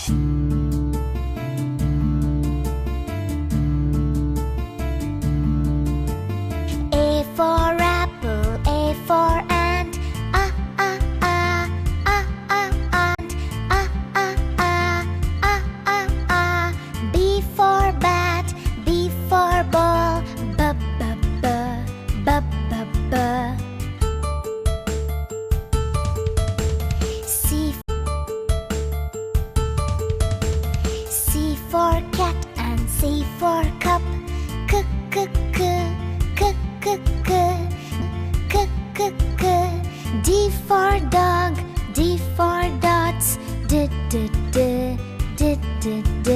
A for apple, A for ant. Ah, ah, ah, ah, ah, ant. Ah, ah, ah, ah, ah, ah. B for bat, B for ball. B, b, b, b, b, b. C for cat and C for cup. K, k, k, k, k, k, k, k, k. D for dog, D for dots. D, d, d, d, d, d.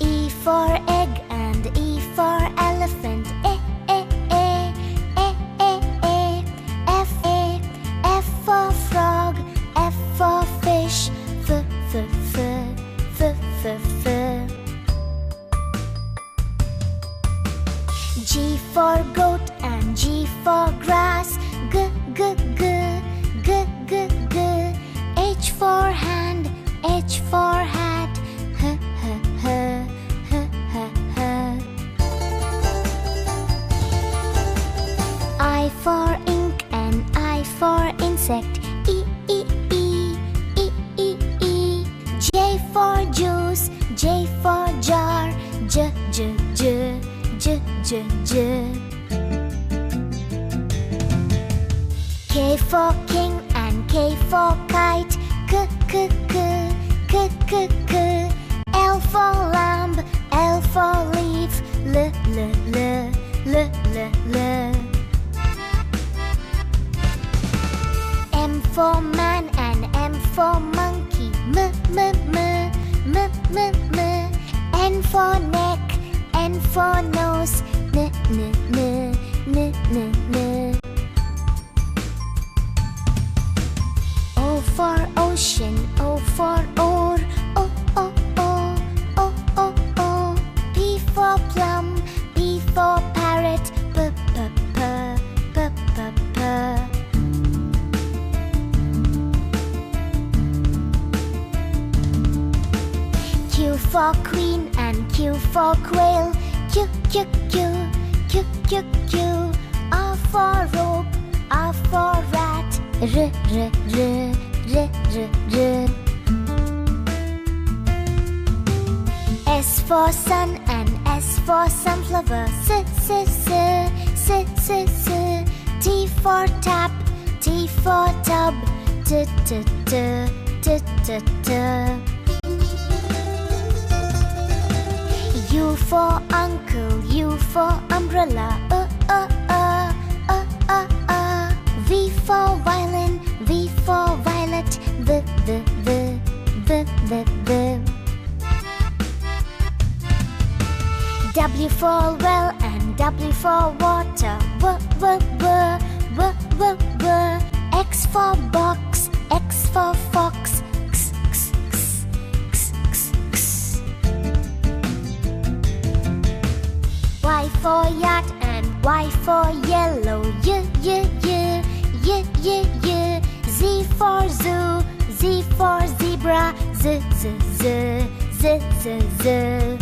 E for egg and E for elephant. E, e, e, e, e, e. F for frog, F for fish. F, f, f, f, f, f. G for goat and G for grass. G, g, g, g, g, g. H for hand, H for hat. H, h, h, h, h, h. I for ink and I for insect. E, e, e, e, e, e. J for juice, J for jar. J, j, j, j, j, j. K for king and K for kite. K, k, k, k, k, k. L for lamb, L for leaf. L, l, l, l, l, l. M for man and M for monkey. M, m, m, m, m, m. N for neck, N for nose. N, n, n, n, n, n. O for ocean, O for oar. O, o, o, o, o, o. P for plum, P for parrot. P, p, p, p, p, p. Q for queen and Q for quail. Q, Q, Q, Q, Q, Q. R for rope, R for rat. R, r, r, r, r, r. S for sun and S for sunflower. S, s, s, s, s, s. T for tap, T for tub. T, t, t, t, t, t. U for uncle, U for umbrella. V for violin, V for violet. V, v, v, v, v, v. W for well and W for water. W, w, w, w, w, w. X for box, X for fox. X, x, x, x, x, x. Y for yacht and Y for yellow. Y, y, y, y, y, y. Z for zoo, Z for zebra. Z, z, z, z, z, z.